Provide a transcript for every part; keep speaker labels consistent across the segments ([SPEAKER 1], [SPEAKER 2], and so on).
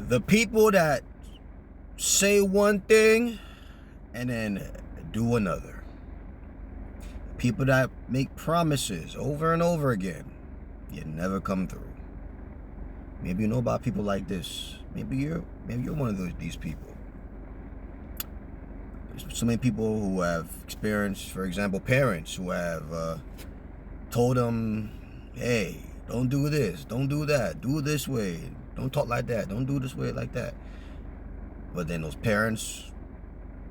[SPEAKER 1] The people that say one thing and then do another. People that make promises over and over again, yet never come through. Maybe you know about people like this. Maybe you're one of these people. There's so many people who have experienced, for example, parents who have told them, hey, don't do this, don't do that, do it this way, don't talk like that, don't do this way like that. But then those parents,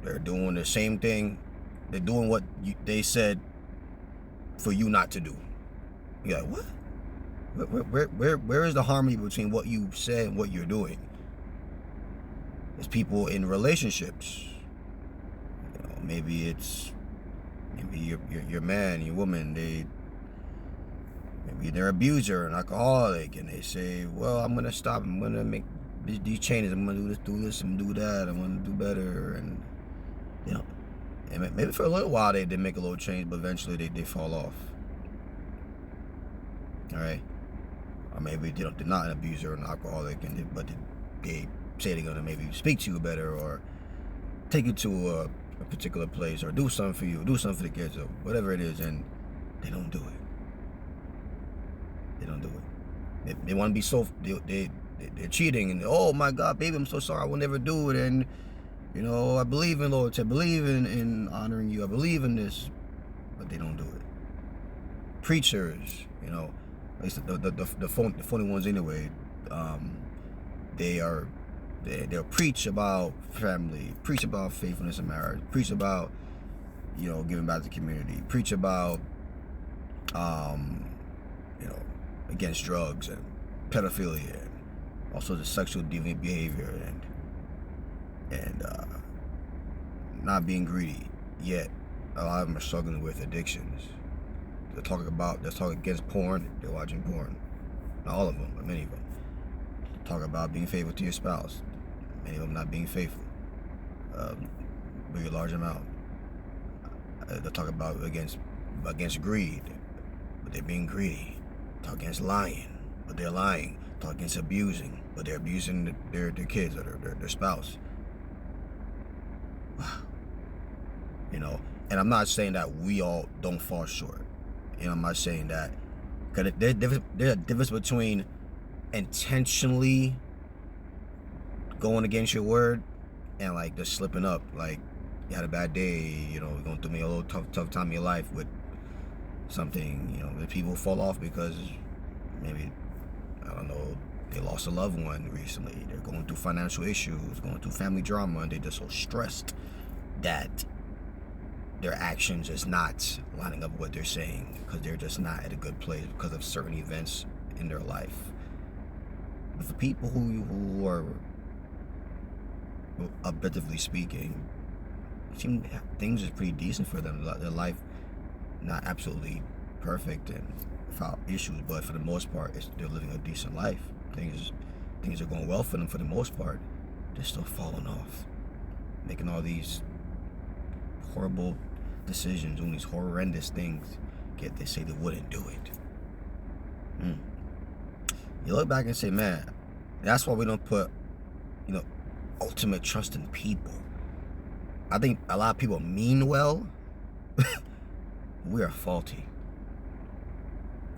[SPEAKER 1] they're doing the same thing. They're doing what they said for you not to do. You're like, what? Where is the harmony between what you said and what you're doing? There's people in relationships. You know, maybe your man, your woman, maybe they're abuser, an alcoholic, and they say, well, I'm gonna stop, I'm gonna make these changes, I'm gonna do this and do that, I'm gonna do better, and you know, and maybe for a little while they make a little change, but eventually they fall off. All right, or maybe they're not an abuser or an alcoholic, but they say they're gonna maybe speak to you better or take you to a particular place or do something for you, do something for the kids or whatever it is, and they don't do it. They don't do it. They want to be so they're cheating and oh my God, baby, I'm so sorry, I will never do it, and you know, I believe in loyalty, I believe in honoring you, I believe in this, but they don't do it. Preachers, you know, at least the phony ones anyway, they'll preach about family, preach about faithfulness in marriage, preach about, you know, giving back to the community, preach about you know, against drugs and pedophilia and also the sexual deviant behavior and not being greedy. Yet a lot of them are struggling with addictions. They're talking against porn. They're watching porn. Not all of them, but many of them. Talk about being faithful to your spouse. Many of them not being faithful. Very large amount. They talk about against greed, but they're being greedy. Talk against lying, but they're lying. Talk against abusing, but they're abusing their kids or their spouse. You know, and I'm not saying that we all don't fall short. You know, I'm not saying that, because there's a difference between intentionally going against your word and like just slipping up. Like you had a bad day, you know, going through a little tough time in your life with something, you know, that people fall off because maybe, I don't know, they lost a loved one recently, they're going through financial issues, going through family drama, and they're just so stressed that their actions is not lining up with what they're saying because they're just not at a good place because of certain events in their life. But for people who are objectively speaking, seem things is pretty decent for them. Their life not absolutely perfect and without issues, but for the most part, they're living a decent life. Things are going well for them for the most part. They're still falling off, making all these horrible decisions, doing these horrendous things. Yet they say they wouldn't do it. You look back and say, man, that's why we don't put, you know, ultimate trust in people. I think a lot of people mean well. We are faulty.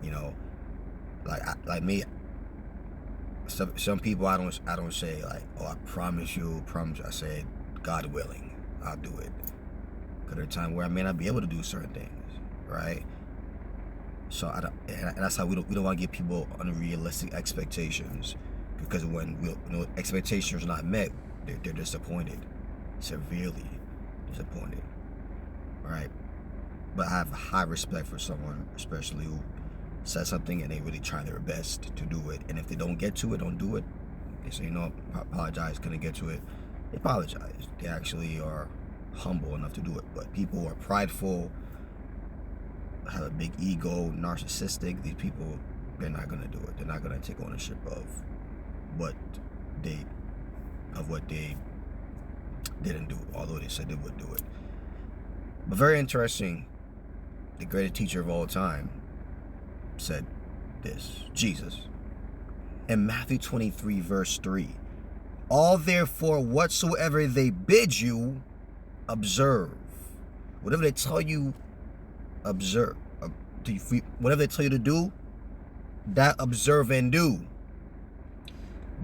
[SPEAKER 1] You know, like me. Some people I don't say like, oh, I promise you. I say, God willing, I'll do it. Because there's a time where I may not be able to do certain things, right? So and that's how we don't want to give people unrealistic expectations, because when expectations are not met, they're disappointed, severely disappointed, right? But I have high respect for someone, especially who says something and they really try their best to do it. And if they don't get to it, don't do it. They say, you know, apologize, couldn't get to it. They apologize. They actually are humble enough to do it. But people who are prideful, have a big ego, narcissistic, these people, they're not going to do it. They're not going to take ownership of what they didn't do, although they said they would do it. But very interesting, the greatest teacher of all time said this, Jesus, in Matthew 23 verse 3, All therefore whatsoever they bid you, observe. Whatever they tell you, observe. Whatever they tell you to do, that observe and do.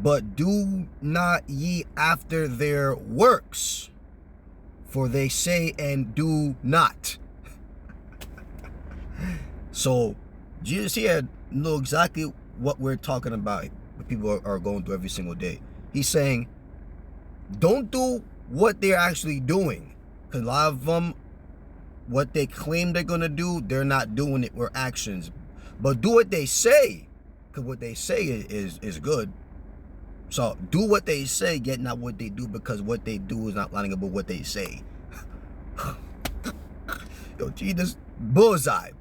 [SPEAKER 1] But do not ye after their works, for they say and do not. So Jesus here know exactly what we're talking about, what people are going through every single day. He's saying, don't do what they're actually doing. Because a lot of them, what they claim they're going to do, they're not doing it with actions. But do what they say, because what they say is good. So do what they say, yet not what they do, because what they do is not lining up with what they say. Yo, Jesus, bullseye,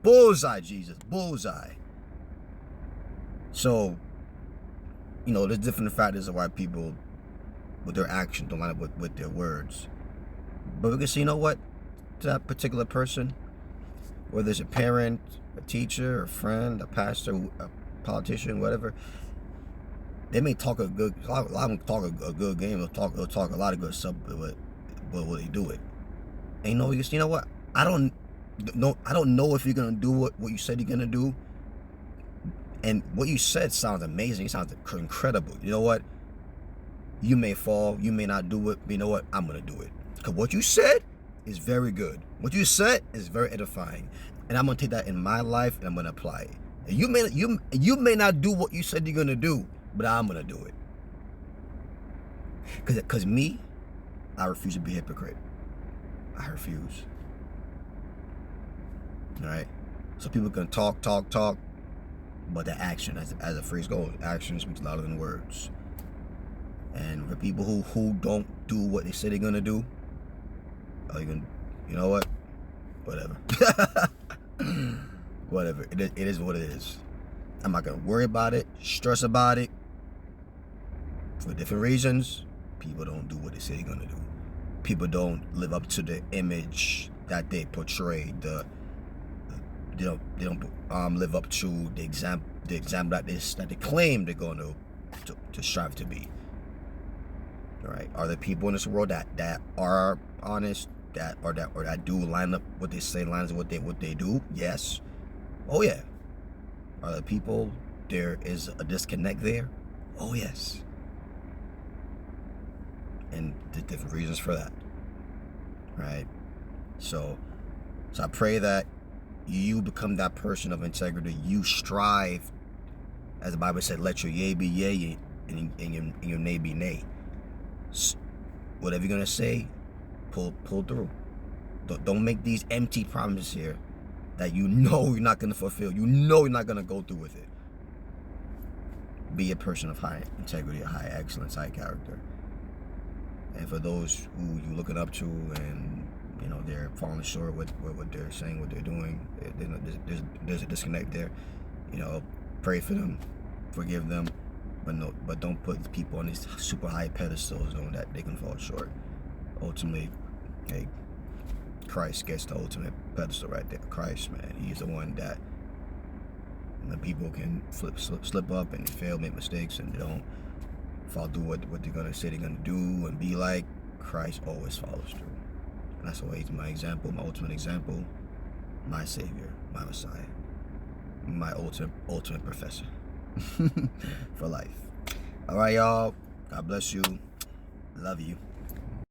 [SPEAKER 1] Jesus, bullseye. So, you know, there's different factors of why people, with their actions, don't line up with their words. But we can see, you know what, to that particular person, whether it's a parent, a teacher, a friend, a pastor, a politician, whatever, they may talk a lot of them talk a good game. They'll talk a lot of good stuff, but will they do it? And you know what? I don't know if you're gonna do what you said you're gonna do. And what you said sounds amazing. It sounds incredible. You know what? You may fall. You may not do it. But you know what? I'm gonna do it. Because what you said is very good. What you said is very edifying, and I'm gonna take that in my life and I'm gonna apply it. And you may not do what you said you're gonna do, but I'm gonna do it. Cause me, I refuse to be a hypocrite. I refuse. All right. So people can talk, but the action, as the phrase goes, action speaks louder than words. And for people who don't do what they say they're gonna do, you know what? Whatever. Whatever. It is what it is. I'm not gonna worry about it, stress about it. For different reasons, people don't do what they say they're gonna do. People don't live up to the image that they portray. They don't live up to the example that they claim they're going to strive to be. All right. Are there people in this world that are honest, that do line up what they say, lines up what they do? Yes. Oh yeah. Are there people there is a disconnect there? Oh yes. And there's different reasons for that. Right? So I pray that you become that person of integrity. You strive, as the Bible said, let your yea be yea and your nay be nay. Whatever you're gonna say, pull through. Don't make these empty promises here that you know you're not gonna fulfill. You know you're not gonna go through with it. Be a person of high integrity, high excellence, high character. And for those who you're looking up to and you know they're falling short with what they're saying, what they're doing, there's a disconnect there. You know, pray for them, forgive them, but don't put people on these super high pedestals knowing that they can fall short. Ultimately, hey, Christ gets the ultimate pedestal right there. Christ, man, he's the one that the people can slip up and fail, make mistakes, and they don't follow through what they're gonna say they're gonna do and be like. Christ always follows through. And that's why he's my example, my ultimate example, my savior, my Messiah, my ultimate professor for life. All right, y'all. God bless you. Love you.